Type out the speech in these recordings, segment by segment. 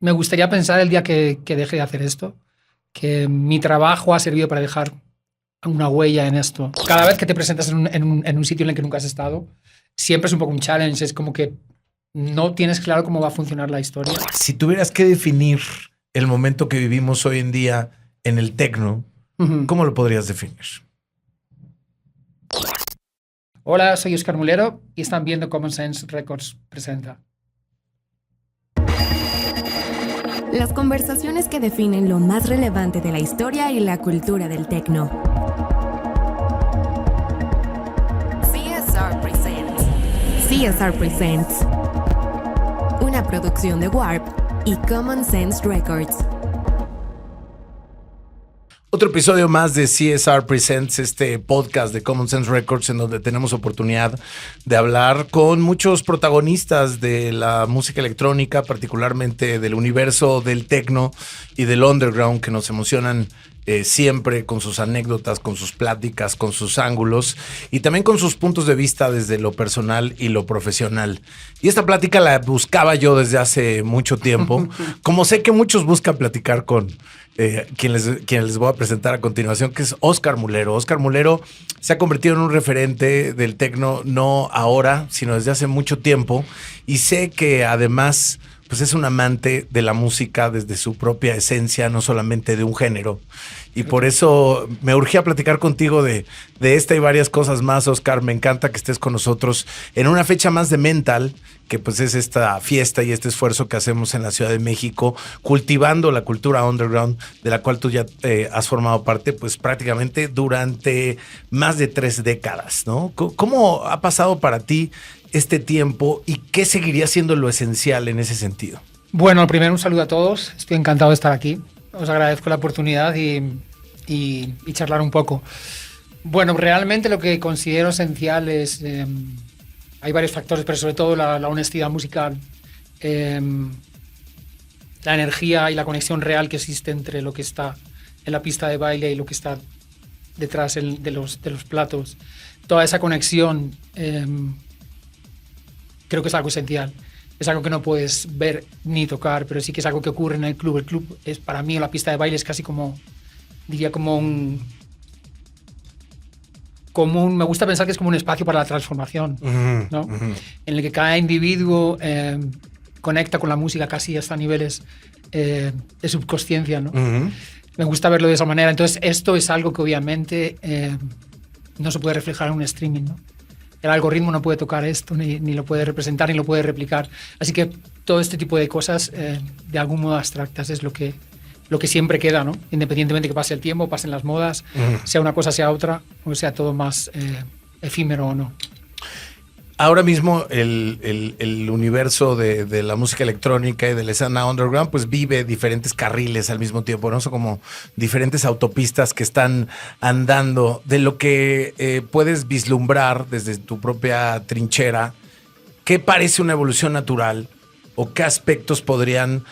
Me gustaría pensar el día que deje de hacer esto, que mi trabajo ha servido para dejar una huella en esto. Cada vez que te presentas en un sitio en el que nunca has estado, siempre es un poco un challenge, es como que no tienes claro cómo va a funcionar la historia. Si tuvieras que definir el momento que vivimos hoy en día en el techno, ¿cómo lo podrías definir? Hola, soy Óscar Mulero y están viendo Common Sense Records presenta. Las conversaciones que definen lo más relevante de la historia y la cultura del techno. CSR Presents. CSR Presents. Una producción de Warp y Common Sense Records. Otro episodio más de CSR Presents, este podcast de Common Sense Records, en donde tenemos oportunidad de hablar con muchos protagonistas de la música electrónica, particularmente del universo del techno y del underground, que nos emocionan siempre con sus anécdotas, con sus pláticas, con sus ángulos y también con sus puntos de vista desde lo personal y lo profesional. Y esta plática la buscaba yo desde hace mucho tiempo, como sé que muchos buscan platicar con quien les voy a presentar a continuación, que es Óscar Mulero. Óscar Mulero se ha convertido en un referente del techno, no ahora, sino desde hace mucho tiempo, y sé que además pues es un amante de la música desde su propia esencia, no solamente de un género. Y por eso me urgía platicar contigo de esta y varias cosas más, Óscar. Me encanta que estés con nosotros en una fecha más de Mental, que pues es esta fiesta y este esfuerzo que hacemos en la Ciudad de México, cultivando la cultura underground, de la cual tú ya has formado parte pues prácticamente durante más de 3 décadas, ¿no? ¿Cómo ha pasado para ti este tiempo y qué seguiría siendo lo esencial en ese sentido? Bueno, primero un saludo a todos. Estoy encantado de estar aquí. Os agradezco la oportunidad y charlar un poco. Bueno, realmente lo que considero esencial es... hay varios factores, pero sobre todo la honestidad musical, la energía y la conexión real que existe entre lo que está en la pista de baile y lo que está detrás de los platos. Toda esa conexión creo que es algo esencial. Es algo que no puedes ver ni tocar, pero sí que es algo que ocurre en el club. El club es, para mí, la pista de baile es casi como, diría como un... me gusta pensar que es como un espacio para la transformación, ¿no? En el que cada individuo conecta con la música casi hasta niveles de subconsciencia, ¿no? Me gusta verlo de esa manera. Entonces, esto es algo que obviamente no se puede reflejar en un streaming, ¿no? El algoritmo no puede tocar esto, ni lo puede representar, ni lo puede replicar. Así que todo este tipo de cosas, de algún modo abstractas, es lo que siempre queda, ¿no? Independientemente que pase el tiempo, pasen las modas, sea una cosa, sea otra, o sea todo más efímero o no. Ahora mismo el universo de la música electrónica y de la escena underground pues vive diferentes carriles al mismo tiempo, ¿no? Son como diferentes autopistas que están andando. De lo que puedes vislumbrar desde tu propia trinchera, ¿qué parece una evolución natural o qué aspectos podrían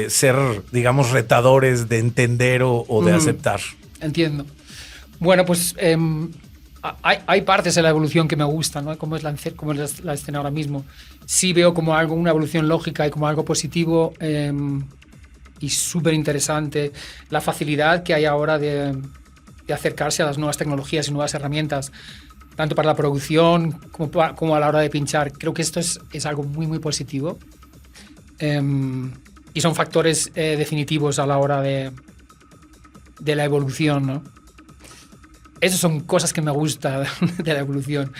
ser, digamos, retadores de entender o de aceptar? Entiendo. Bueno, pues hay partes de la evolución que me gustan, ¿no? Como es la escena ahora mismo. Sí veo como una evolución lógica y como algo positivo y súper interesante. La facilidad que hay ahora de acercarse a las nuevas tecnologías y nuevas herramientas, tanto para la producción como a la hora de pinchar. Creo que esto es algo muy, muy positivo. Y son factores definitivos a la hora de la evolución, ¿no? Esas son cosas que me gustan de la evolución.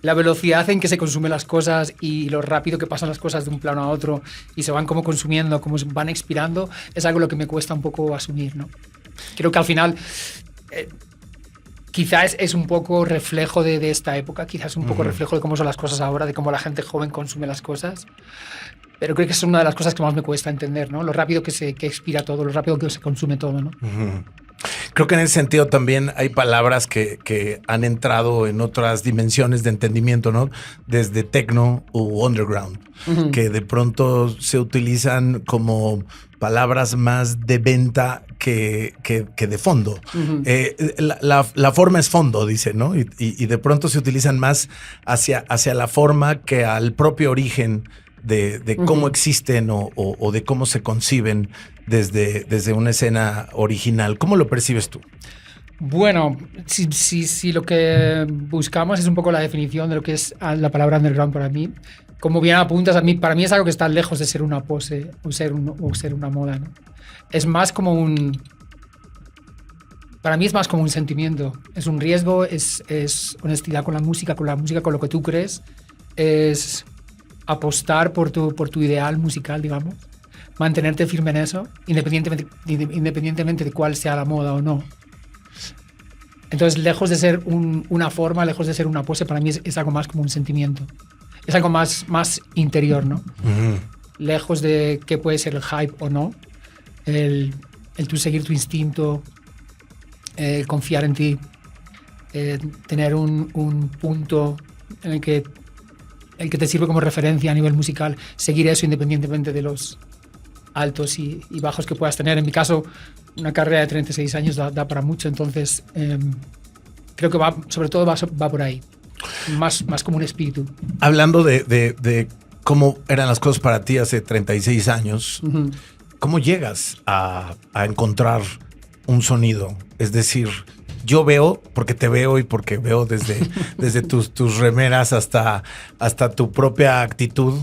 La velocidad en que se consumen las cosas y lo rápido que pasan las cosas de un plano a otro y se van como consumiendo, como se van expirando, es algo lo que me cuesta un poco asumir, ¿no? Creo que al final quizás es un poco reflejo de esta época, quizás un poco reflejo de cómo son las cosas ahora, de cómo la gente joven consume las cosas. Pero creo que es una de las cosas que más me cuesta entender, ¿no? Lo rápido que expira todo, lo rápido que se consume todo, ¿no? Creo que en ese sentido también hay palabras que han entrado en otras dimensiones de entendimiento, ¿no? Desde techno u underground, que de pronto se utilizan como palabras más de venta que de fondo. La forma es fondo, dice, ¿no? Y de pronto se utilizan más hacia la forma que al propio origen de cómo existen o de cómo se conciben desde una escena original. ¿Cómo lo percibes tú? Bueno, si lo que buscamos es un poco la definición de lo que es la palabra underground para mí, como bien apuntas, para mí es algo que está lejos de ser una pose o ser una moda, ¿no? Es más como para mí es más como un sentimiento, es un riesgo, es honestidad con la música, con lo que tú crees, es apostar por tu ideal musical, digamos, mantenerte firme en eso, independientemente de cuál sea la moda o no. Entonces, lejos de ser una forma, lejos de ser una pose, para mí es algo más como un sentimiento. Es algo más interior, ¿no? Uh-huh. Lejos de qué puede ser el hype o no, el tú seguir tu instinto, confiar en ti, tener un punto en el que te sirve como referencia a nivel musical, seguir eso independientemente de los altos y bajos que puedas tener. En mi caso, una carrera de 36 años da para mucho, entonces creo que sobre todo va por ahí, más como un espíritu. Hablando de cómo eran las cosas para ti hace 36 años, uh-huh. ¿Cómo llegas a encontrar un sonido? Es decir, yo veo, porque te veo y porque veo desde tus remeras hasta tu propia actitud,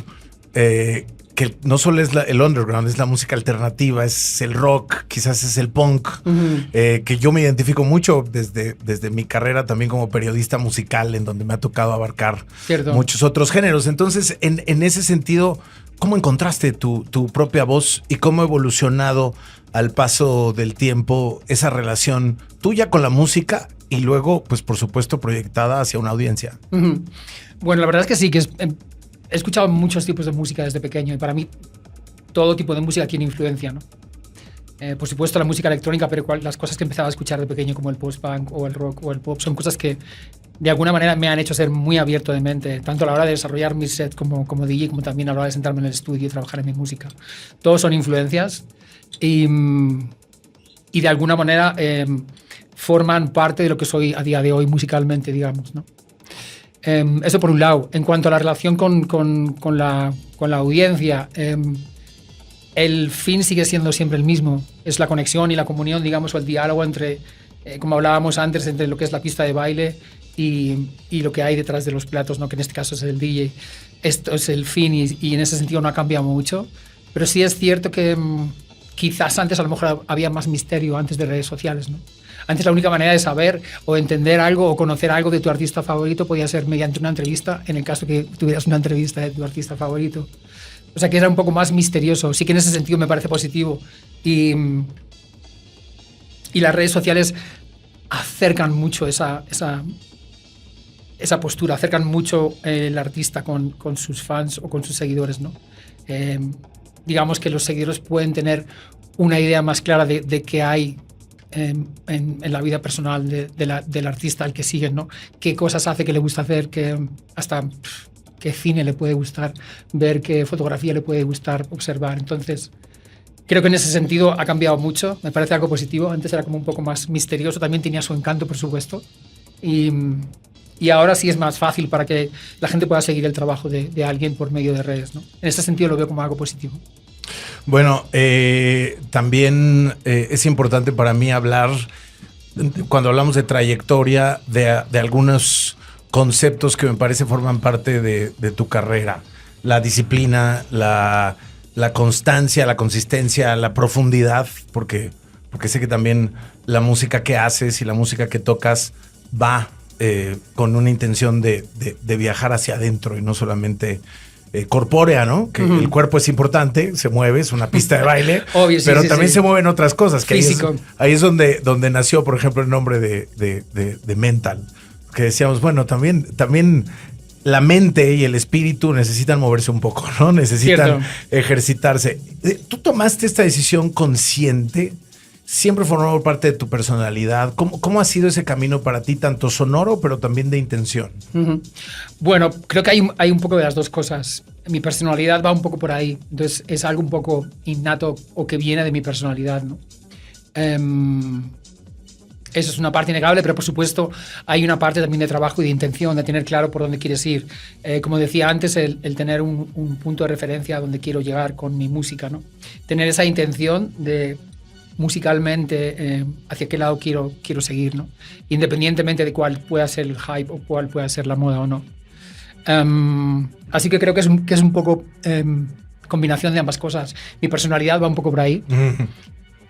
que no solo es el underground, es la música alternativa, es el rock, quizás es el punk, uh-huh. Que yo me identifico mucho desde mi carrera también como periodista musical, en donde me ha tocado abarcar muchos otros géneros. Entonces, en ese sentido, ¿cómo encontraste tu propia voz y cómo ha evolucionado al paso del tiempo esa relación tuya con la música y luego, pues por supuesto, proyectada hacia una audiencia? Uh-huh. Bueno, la verdad es que sí, que he escuchado muchos tipos de música desde pequeño y para mí todo tipo de música tiene influencia, ¿no? Por supuesto la música electrónica, pero las cosas que empezaba a escuchar de pequeño como el post-punk o el rock o el pop son cosas que de alguna manera me han hecho ser muy abierto de mente, tanto a la hora de desarrollar mi set como DJ, como también a la hora de sentarme en el estudio y trabajar en mi música. Todos son influencias y de alguna manera forman parte de lo que soy a día de hoy musicalmente, digamos, ¿no? Eso por un lado. En cuanto a la relación con la audiencia, el fin sigue siendo siempre el mismo. Es la conexión y la comunión, digamos, o el diálogo entre, como hablábamos antes, entre lo que es la pista de baile y lo que hay detrás de los platos, ¿no? Que en este caso es el DJ. Esto es el fin y en ese sentido no ha cambiado mucho. Pero sí es cierto que quizás antes a lo mejor había más misterio antes de redes sociales, ¿no? Antes la única manera de saber o entender algo o conocer algo de tu artista favorito podía ser mediante una entrevista, en el caso que tuvieras una entrevista de tu artista favorito. O sea que era un poco más misterioso. Sí que en ese sentido me parece positivo. Y las redes sociales acercan mucho esa postura, acercan mucho el artista con sus fans o con sus seguidores, ¿no? Digamos que los seguidores pueden tener una idea más clara de qué hay en la vida personal del artista al que siguen, ¿no? Qué cosas hace, que le gusta hacer, hasta qué cine le puede gustar ver, qué fotografía le puede gustar observar. Entonces, creo que en ese sentido ha cambiado mucho. Me parece algo positivo. Antes era como un poco más misterioso. También tenía su encanto, por supuesto. Y ahora sí es más fácil para que la gente pueda seguir el trabajo de alguien por medio de redes, ¿no? En ese sentido lo veo como algo positivo. Bueno, también es importante para mí hablar, cuando hablamos de trayectoria, de algunos conceptos que me parece forman parte de tu carrera. La disciplina, la constancia, la consistencia, la profundidad, porque sé que también la música que haces y la música que tocas va con una intención de viajar hacia adentro y no solamente corpórea, ¿no? Que el cuerpo es importante, se mueve, es una pista de baile, obvio, sí, pero sí, también sí. Se mueven otras cosas. Que ahí es donde nació, por ejemplo, el nombre de Mental, que decíamos, bueno, también la mente y el espíritu necesitan moverse un poco, ¿no? Necesitan ejercitarse. ¿Tú tomaste esta decisión consciente? ¿Siempre formó parte de tu personalidad? ¿Cómo ha sido ese camino para ti, tanto sonoro, pero también de intención? Uh-huh. Bueno, creo que hay un poco de las dos cosas. Mi personalidad va un poco por ahí. Entonces, es algo un poco innato o que viene de mi personalidad, ¿no? Eso es una parte innegable, pero por supuesto hay una parte también de trabajo y de intención, de tener claro por dónde quieres ir. Como decía antes, el tener un punto de referencia a donde quiero llegar con mi música, ¿no? Tener esa intención de musicalmente hacia qué lado quiero seguir, ¿no? Independientemente de cuál pueda ser el hype o cuál pueda ser la moda o no. Así que creo que es un poco combinación de ambas cosas. Mi personalidad va un poco por ahí.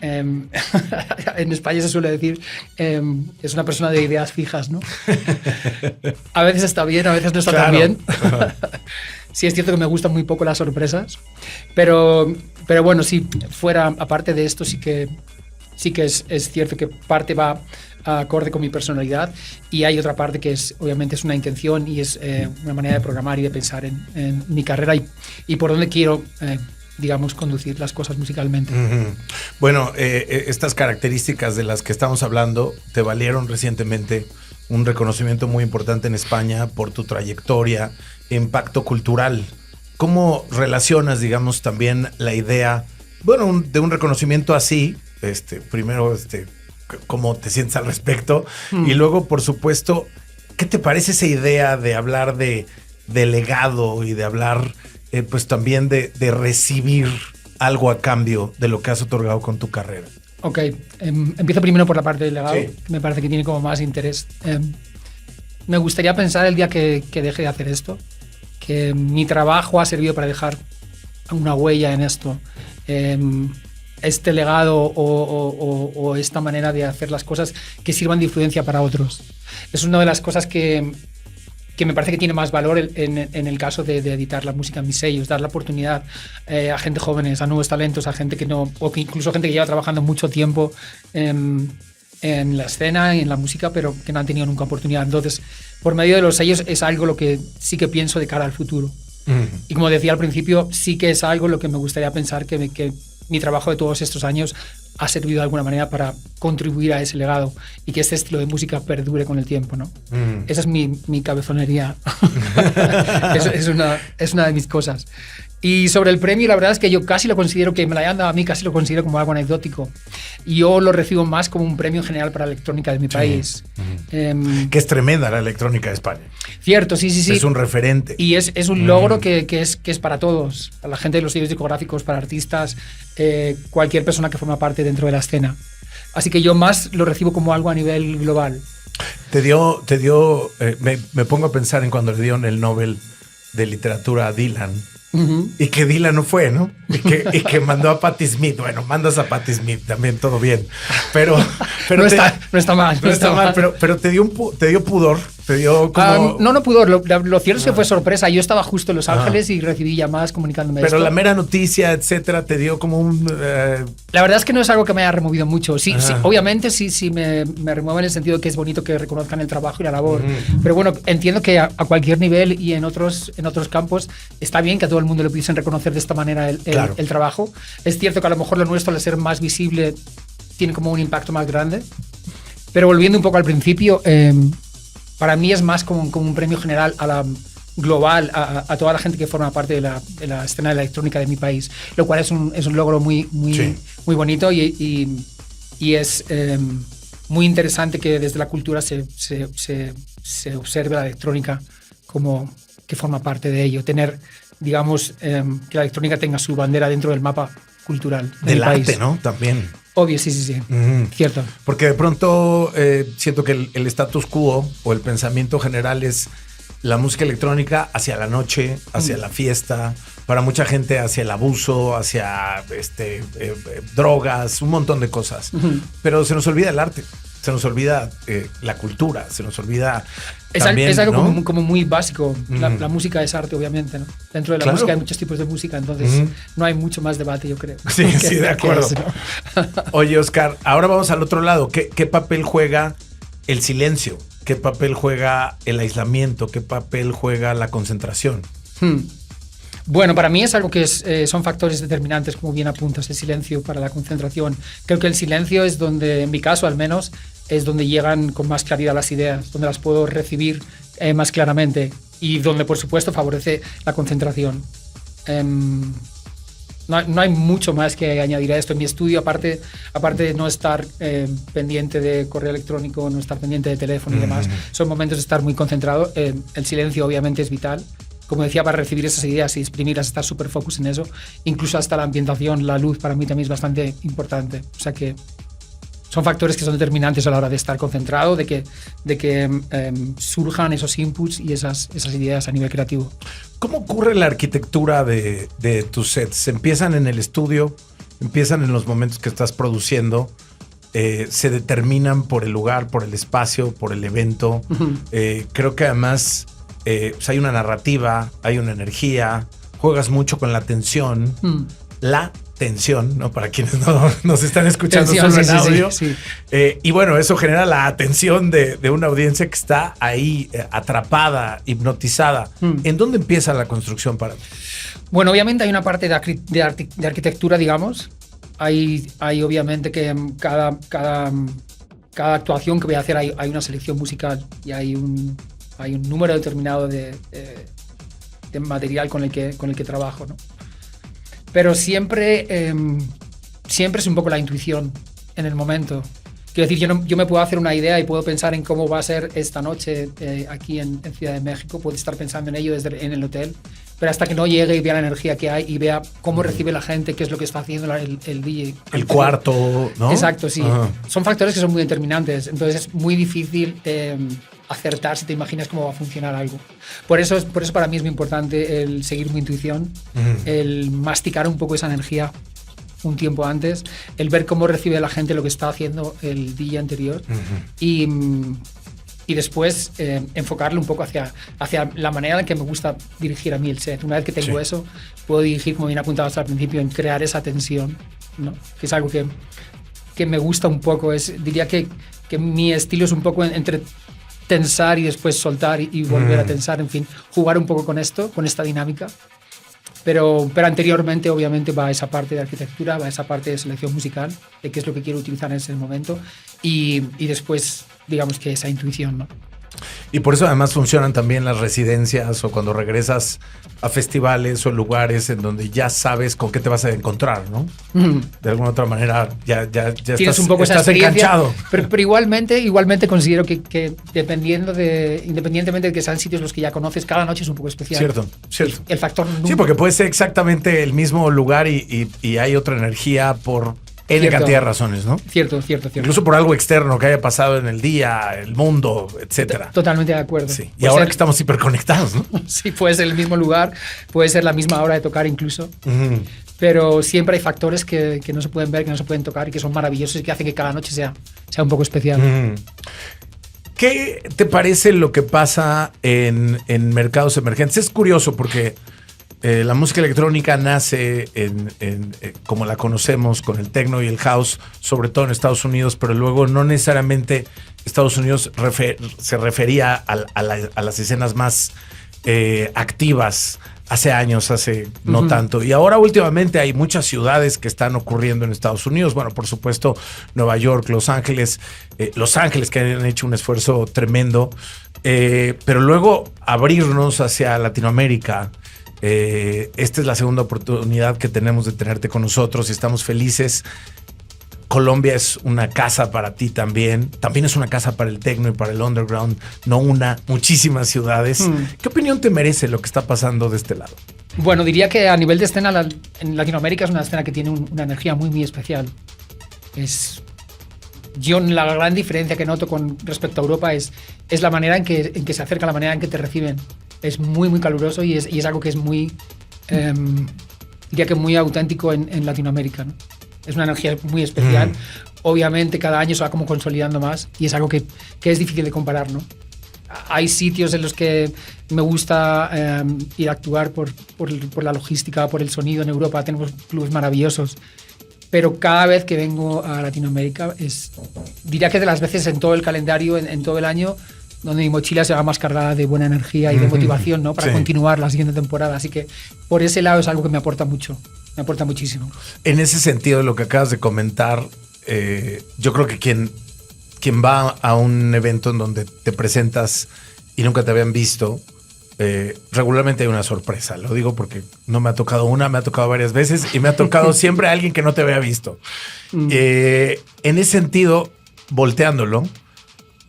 En España se suele decir es una persona de ideas fijas, ¿no? A veces está bien, a veces no está tan bien. Sí, es cierto que me gustan muy poco las sorpresas, pero bueno, sí, fuera, aparte de esto, sí que es cierto que parte va acorde con mi personalidad y hay otra parte que es, obviamente, es una intención y es una manera de programar y de pensar en mi carrera y por dónde quiero digamos, conducir las cosas musicalmente. Bueno, estas características de las que estamos hablando te valieron recientemente un reconocimiento muy importante en España por tu trayectoria e impacto cultural. ¿Cómo relacionas, digamos, también la idea, bueno, de un reconocimiento así? Primero, ¿cómo te sientes al respecto? Y luego, por supuesto, ¿qué te parece esa idea de hablar de legado y de hablar pues también de recibir algo a cambio de lo que has otorgado con tu carrera? Ok, empiezo primero por la parte del legado, sí. Que me parece que tiene como más interés. Me gustaría pensar el día que deje de hacer esto, que mi trabajo ha servido para dejar una huella en esto. Este legado o esta manera de hacer las cosas que sirvan de influencia para otros. Es una de las cosas que me parece que tiene más valor en el caso de editar la música en mis sellos, dar la oportunidad a gente jóvenes, a nuevos talentos, a gente que no, o que incluso gente que lleva trabajando mucho tiempo en la escena y en la música, pero que no han tenido nunca oportunidad. Entonces, por medio de los sellos es algo lo que sí que pienso de cara al futuro. Y como decía al principio, sí que es algo lo que me gustaría pensar que mi trabajo de todos estos años ha servido de alguna manera para contribuir a ese legado y que este estilo de música perdure con el tiempo, ¿no? Esa es mi cabezonería. es una de mis cosas. Y sobre el premio, la verdad es que yo casi lo considero, que me lo hayan dado a mí, casi lo considero como algo anecdótico. Yo lo recibo más como un premio en general para la electrónica de mi país. Que es tremenda la electrónica de España. Cierto, sí. Es un referente. Y es un logro que es para todos, para la gente de los sellos discográficos, para artistas, cualquier persona que forma parte dentro de la escena. Así que yo más lo recibo como algo a nivel global. Me pongo a pensar en cuando le dieron el Nobel de Literatura a Dylan. Y que Dylan no fue, ¿no? Y que mandó a Patti Smith. Bueno, mandas a Patti Smith, también todo bien. Pero no está mal. No está mal, pero te dio pudor. Te dio como... No pudor. Lo cierto es que fue sorpresa. Yo estaba justo en Los Ángeles y recibí llamadas comunicándome pero esto. La mera noticia, etcétera, te dio como un... La verdad es que no es algo que me haya removido mucho. Sí, obviamente sí me remueve en el sentido de que es bonito que reconozcan el trabajo y la labor. Pero bueno, entiendo que a cualquier nivel y en otros campos está bien que a todo el mundo le pudiesen reconocer de esta manera el trabajo. Es cierto que a lo mejor lo nuestro, al ser más visible, tiene como un impacto más grande. Pero volviendo un poco al principio, para mí es más como un premio general a la global, a toda la gente que forma parte de la escena de la electrónica de mi país, lo cual es un logro muy bonito y es muy interesante que desde la cultura se observe la electrónica como que forma parte de ello. Tener, digamos, que la electrónica tenga su bandera dentro del mapa cultural del país. Arte, ¿no? También. Obvio, sí. Cierto. Porque de pronto siento que el status quo o el pensamiento general es la música electrónica hacia la noche, hacia la fiesta, para mucha gente hacia el abuso, hacia drogas, un montón de cosas. Pero se nos olvida el arte, se nos olvida la cultura, se nos olvida... También, es algo, ¿no? como muy básico. La música es arte, obviamente, ¿no? Dentro de la música hay muchos tipos de música, entonces no hay mucho más debate, yo creo. Sí, de acuerdo. Oye, Oscar, ahora vamos al otro lado. ¿Qué papel juega el silencio? ¿Qué papel juega el aislamiento? ¿Qué papel juega la concentración? Bueno, para mí es algo que son factores determinantes, como bien apuntas, el silencio para la concentración. Creo que el silencio es donde, en mi caso al menos, es donde llegan con más claridad las ideas, donde las puedo recibir más claramente y donde, por supuesto, favorece la concentración. No hay mucho más que añadir a esto. En mi estudio, aparte de no estar pendiente de correo electrónico, no estar pendiente de teléfono y demás, son momentos de estar muy concentrado. El silencio obviamente es vital. Como decía, para recibir esas ideas y exprimirlas, estar súper focus en eso. Incluso hasta la ambientación, la luz, para mí también es bastante importante. O sea que son factores que son determinantes a la hora de estar concentrado, de que surjan esos inputs y esas ideas a nivel creativo. ¿Cómo ocurre la arquitectura de tus sets? ¿Empiezan en el estudio? ¿Empiezan en los momentos que estás produciendo? ¿Se determinan por el lugar, por el espacio, por el evento? Creo que además pues hay una narrativa, hay una energía, juegas mucho con la tensión. La tensión, ¿no? Para quienes no nos están escuchando solo en audio. Sí. Y bueno, eso genera la atención de una audiencia que está ahí atrapada, hipnotizada. ¿En dónde empieza la construcción para ti? Bueno, obviamente hay una parte de arquitectura, digamos. Hay obviamente que cada actuación que voy a hacer hay una selección musical y hay un número determinado de material con el que trabajo, ¿no? Pero siempre es un poco la intuición en el momento. Quiero decir, yo me puedo hacer una idea y puedo pensar en cómo va a ser esta noche aquí en Ciudad de México. Puedo estar pensando en ello en el hotel. Pero hasta que no llegue y vea la energía que hay y vea cómo recibe la gente, qué es lo que está haciendo el DJ. El cuarto, ¿no? Exacto, sí. Son factores que son muy determinantes. Entonces es muy difícil acertar si te imaginas cómo va a funcionar algo. Por eso para mí es muy importante el seguir mi intuición, el masticar un poco esa energía un tiempo antes, el ver cómo recibe la gente lo que está haciendo el DJ anterior y después enfocarlo un poco hacia la manera en que me gusta dirigir a mí el set. Una vez que tengo eso, puedo dirigir, como bien apuntado hasta el principio, en crear esa tensión, ¿no? Que es algo que me gusta un poco. Diría que mi estilo es un poco entre tensar y después soltar y volver a tensar, en fin, jugar un poco con esta dinámica. Pero anteriormente, obviamente, va esa parte de arquitectura, va esa parte de selección musical, de qué es lo que quiero utilizar en ese momento, y después, digamos que esa intuición, ¿no? Y por eso además funcionan también las residencias o cuando regresas a festivales o lugares en donde ya sabes con qué te vas a encontrar, ¿no? De alguna otra manera ya tienes un poco esa experiencia, enganchado. Pero igualmente considero que independientemente de que sean sitios los que ya conoces, cada noche es un poco especial. Cierto. El factor... Sí, porque puede ser exactamente el mismo lugar y hay otra energía por... N cantidad de razones, ¿no? Cierto. Incluso por algo externo que haya pasado en el día, el mundo, etcétera. Totalmente de acuerdo. Sí. Y ahora que estamos hiperconectados, ¿no? Sí, puede ser el mismo lugar, puede ser la misma hora de tocar incluso. Pero siempre hay factores que no se pueden ver, que no se pueden tocar y que son maravillosos y que hacen que cada noche sea un poco especial. ¿Qué te parece lo que pasa en mercados emergentes? Es curioso porque... la música electrónica nace como la conocemos, con el techno y el house, sobre todo en Estados Unidos, pero luego no necesariamente Estados Unidos se refería a las escenas más activas hace años, no tanto. Y ahora últimamente hay muchas ciudades que están ocurriendo en Estados Unidos. Bueno, por supuesto, Nueva York, Los Ángeles que han hecho un esfuerzo tremendo. Pero luego abrirnos hacia Latinoamérica. Esta es la segunda oportunidad que tenemos de tenerte con nosotros y estamos felices. Colombia es una casa para ti también. También es una casa para el techno y para el underground. Muchísimas ciudades. ¿Qué opinión te merece lo que está pasando de este lado? Bueno, diría que a nivel de escena en Latinoamérica es una escena que tiene una energía muy, muy especial. La gran diferencia que noto con respecto a Europa es la manera en que se acerca, la manera en que te reciben. Es muy, muy caluroso y es algo que es muy, diría que muy auténtico en Latinoamérica, ¿no? Es una energía muy especial. Obviamente cada año se va como consolidando más y es algo que es difícil de comparar, ¿no? Hay sitios en los que me gusta ir a actuar por la logística, por el sonido. En Europa tenemos clubes maravillosos. Pero cada vez que vengo a Latinoamérica diría que de las veces en todo el calendario, en todo el año, donde mi mochila se va más cargada de buena energía y de motivación, ¿no? Para continuar la siguiente temporada. Así que por ese lado es algo que me aporta mucho, me aporta muchísimo. En ese sentido, lo que acabas de comentar, yo creo que quien va a un evento en donde te presentas y nunca te habían visto, regularmente hay una sorpresa. Lo digo porque no me ha tocado una, me ha tocado varias veces y me ha tocado siempre a alguien que no te había visto. En ese sentido, volteándolo,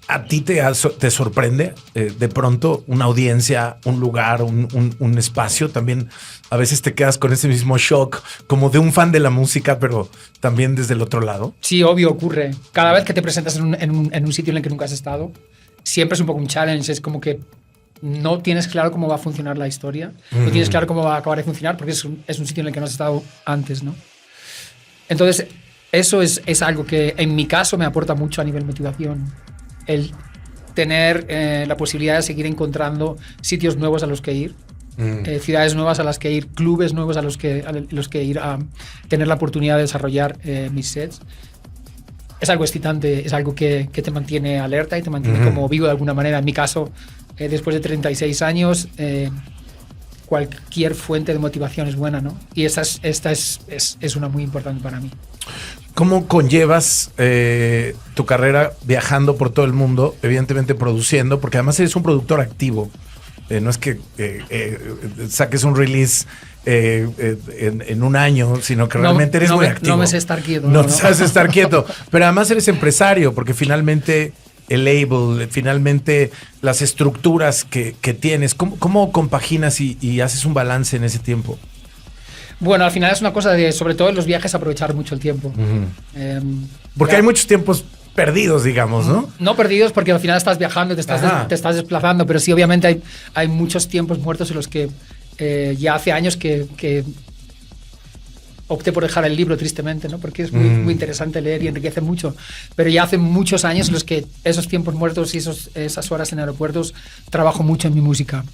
¿a ti te sorprende de pronto una audiencia, un lugar, un espacio? También a veces te quedas con ese mismo shock como de un fan de la música, pero también desde el otro lado. Sí, obvio, ocurre. Cada vez que te presentas en un sitio en el que nunca has estado, siempre es un poco un challenge. Es como que no tienes claro cómo va a funcionar la historia, no tienes claro cómo va a acabar de funcionar porque es un sitio en el que no has estado antes, ¿no? Entonces, eso es algo que en mi caso me aporta mucho a nivel motivación. El tener la posibilidad de seguir encontrando sitios nuevos a los que ir, ciudades nuevas a las que ir, clubes nuevos a los que ir a tener la oportunidad de desarrollar mis sets. Es algo excitante, es algo que te mantiene alerta y te mantiene como vivo de alguna manera. En mi caso, después de 36 años, cualquier fuente de motivación es buena, ¿no? Y esta es una muy importante para mí. ¿Cómo conllevas tu carrera viajando por todo el mundo, evidentemente produciendo? Porque además eres un productor activo. No es que saques un release en un año, sino que realmente eres muy activo. No me sé estar quieto. No sabes estar quieto. Pero además eres empresario, porque finalmente el label, finalmente las estructuras que tienes, ¿cómo compaginas y haces un balance en ese tiempo? Bueno, al final es una cosa de, sobre todo en los viajes, aprovechar mucho el tiempo. Porque hay muchos tiempos perdidos, digamos, ¿no? No perdidos porque al final estás viajando, te estás desplazando, pero sí, obviamente hay muchos tiempos muertos en los que ya hace años que opté por dejar el libro, tristemente, ¿no? Porque es muy interesante leer y enriquece mucho. Pero ya hace muchos años en los que esos tiempos muertos y esas horas en aeropuertos trabajo mucho en mi música.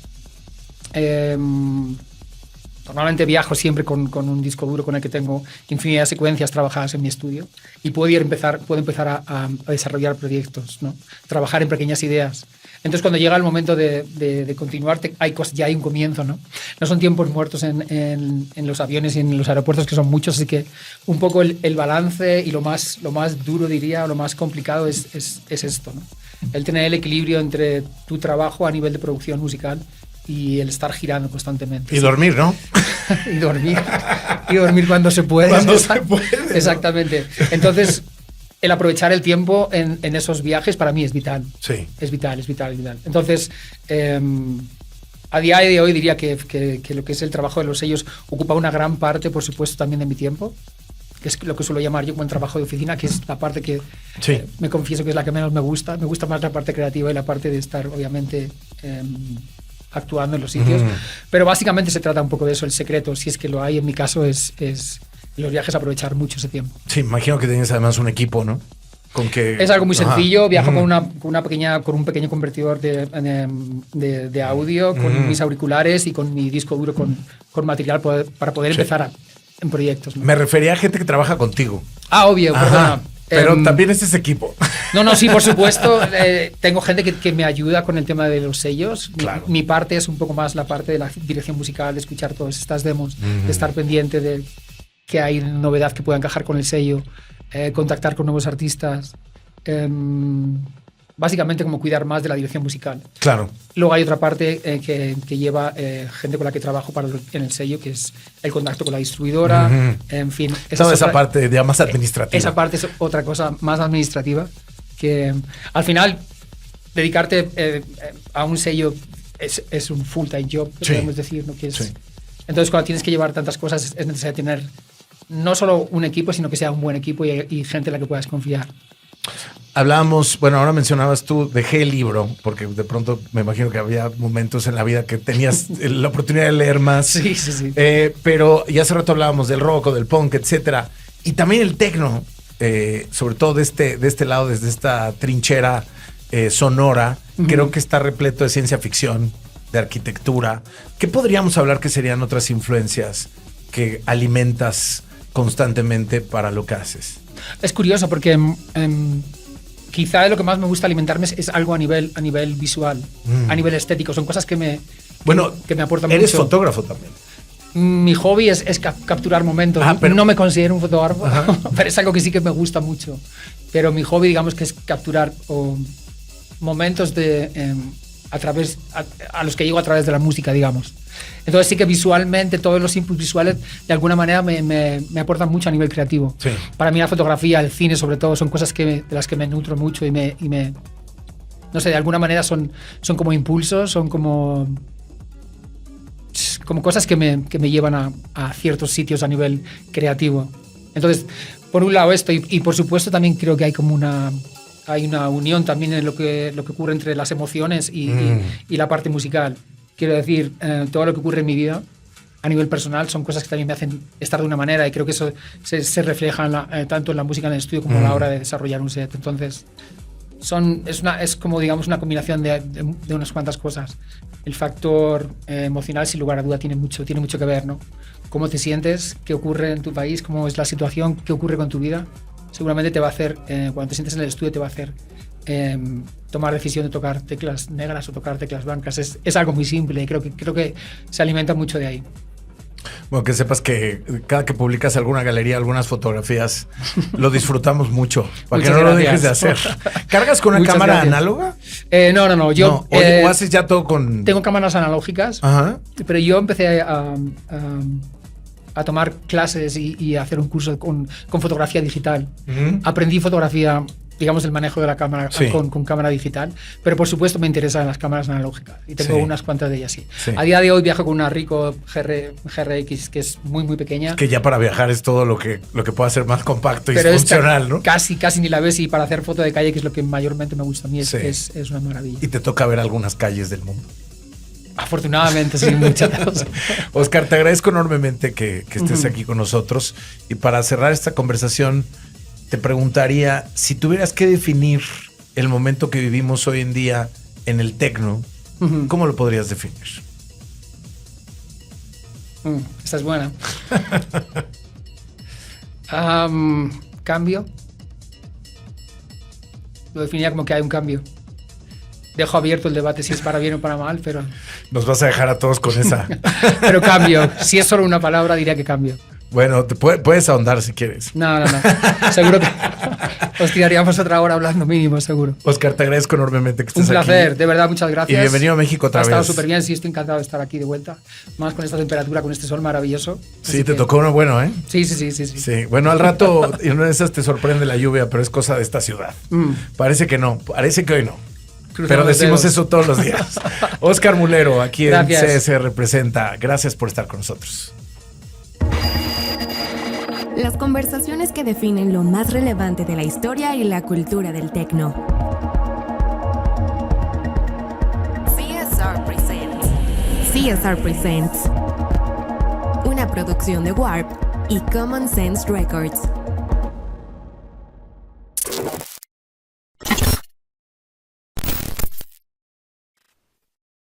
Normalmente viajo siempre con un disco duro con el que tengo infinidad de secuencias trabajadas en mi estudio y puedo empezar a desarrollar proyectos, ¿no? Trabajar en pequeñas ideas. Entonces, cuando llega el momento de continuar, ya hay un comienzo, ¿no? No son tiempos muertos en los aviones y en los aeropuertos, que son muchos, así que un poco el balance y lo más duro, diría, o lo más complicado es esto, ¿no? El tener el equilibrio entre tu trabajo a nivel de producción musical y el estar girando constantemente. Y dormir, ¿no? Y dormir cuando se puede. Cuando se puede, ¿no? Exactamente. Entonces, el aprovechar el tiempo en esos viajes para mí es vital. Sí. Es vital. Entonces, a día de hoy diría que lo que es el trabajo de los sellos ocupa una gran parte, por supuesto, también de mi tiempo, que es lo que suelo llamar yo como el trabajo de oficina, que es la parte que me confieso que es la que menos me gusta. Me gusta más la parte creativa y la parte de estar, obviamente, actuando en los sitios. Pero básicamente se trata un poco de eso. El secreto, si es que lo hay, en mi caso, es los viajes, aprovechar mucho ese tiempo. Sí, imagino que tienes además un equipo, ¿no? Es algo muy sencillo. Viajo con un pequeño convertidor de audio, con mis auriculares y con mi disco duro con material para poder empezar en proyectos, ¿no? Me refería a gente que trabaja contigo. Obvio, perdona. Pero también es ese equipo. No, sí, por supuesto. Tengo gente que me ayuda con el tema de los sellos. Claro. Mi parte es un poco más la parte de la dirección musical, de escuchar todas estas demos, de estar pendiente de que hay novedad que pueda encajar con el sello, contactar con nuevos artistas. Básicamente como cuidar más de la dirección musical. Claro. Luego hay otra parte que lleva gente con la que trabajo en el sello, que es el contacto con la distribuidora, en fin. Toda esa parte ya más administrativa. Esa parte es otra cosa más administrativa, que al final dedicarte a un sello es un full-time job, podemos decir, ¿no? Entonces, cuando tienes que llevar tantas cosas, es necesario tener no solo un equipo, sino que sea un buen equipo y gente en la que puedas confiar. Hablábamos, bueno, ahora mencionabas tú, dejé el libro, porque de pronto me imagino que había momentos en la vida que tenías la oportunidad de leer más. Sí. Pero ya hace rato hablábamos del rock o del punk, etcétera. Y también el techno, sobre todo de este lado, desde esta trinchera sonora, creo que está repleto de ciencia ficción, de arquitectura. ¿Qué podríamos hablar que serían otras influencias que alimentas constantemente para lo que haces? Es curioso porque quizá lo que más me gusta alimentarme es algo a nivel visual, a nivel estético. Son cosas que me aportan mucho. Eres fotógrafo también. Mi hobby es capturar momentos. Pero no me considero un fotógrafo, pero es algo que sí que me gusta mucho. Pero mi hobby, digamos, que es capturar momentos de a los que llego a través de la música, digamos. Entonces sí que visualmente todos los inputs visuales de alguna manera me aportan mucho a nivel creativo. Sí. Para mí la fotografía, el cine sobre todo, son cosas de las que me nutro mucho y me no sé, de alguna manera son como impulsos, son como cosas que me llevan a ciertos sitios a nivel creativo. Entonces, por un lado esto, y por supuesto también creo que hay como una unión también en lo que ocurre entre las emociones y la parte musical. Quiero decir, todo lo que ocurre en mi vida a nivel personal son cosas que también me hacen estar de una manera, y creo que eso se refleja tanto en la música en el estudio como a la hora de desarrollar un set. Entonces, es como, digamos, una combinación de unas cuantas cosas. El factor emocional, sin lugar a duda, tiene mucho que ver, ¿no? Cómo te sientes, qué ocurre en tu país, cómo es la situación, qué ocurre con tu vida. Seguramente te va a hacer, cuando te sientes en el estudio, te va a hacer tomar decisión de tocar teclas negras o tocar teclas blancas. Es algo muy simple y creo que se alimenta mucho de ahí. Bueno, que sepas que cada que publicas alguna galería, algunas fotografías, lo disfrutamos mucho. Para que no lo dejes de hacer. ¿Cargas con una cámara análoga? No. Yo, ¿O haces ya todo con...? Tengo cámaras analógicas, Ajá. Pero yo empecé a tomar clases y a hacer un curso con fotografía digital. Aprendí fotografía, digamos, el manejo de la cámara con cámara digital, pero por supuesto me interesan las cámaras analógicas y tengo unas cuantas de ellas, sí. A día de hoy viajo con una Ricoh GRX que es muy, muy pequeña. Que ya para viajar es todo lo que puede ser más compacto y funcional, ¿no? Casi ni la ves, y para hacer foto de calle, que es lo que mayormente me gusta a mí, es una maravilla. Y te toca ver algunas calles del mundo. Afortunadamente, sí, muchas. Oscar, te agradezco enormemente que estés aquí con nosotros. Y para cerrar esta conversación, te preguntaría, si tuvieras que definir el momento que vivimos hoy en día en el techno, ¿cómo lo podrías definir? Esta es buena. Cambio. Lo definiría como que hay un cambio. Dejo abierto el debate si es para bien o para mal, pero... Nos vas a dejar a todos con esa. Pero cambio. Si es solo una palabra, diría que cambio. Bueno, puedes ahondar si quieres. No. Seguro que os tiraríamos otra hora hablando mínimo, seguro. Oscar, te agradezco enormemente que estés aquí. Un placer, de verdad, muchas gracias. Y bienvenido a México otra vez. Ha estado súper bien, sí, estoy encantado de estar aquí de vuelta. Más con esta temperatura, con este sol maravilloso. Sí, te tocó uno bueno, ¿eh? Sí. Sí, bueno, al rato, y una de esas te sorprende la lluvia, pero es cosa de esta ciudad. Parece que no, parece que hoy no. Pero decimos eso todos los días. Oscar Mulero, aquí en CS Representa. Gracias por estar con nosotros. Las conversaciones que definen lo más relevante de la historia y la cultura del techno. CSR Presents. CSR Presents. Una producción de Warp y Common Sense Records.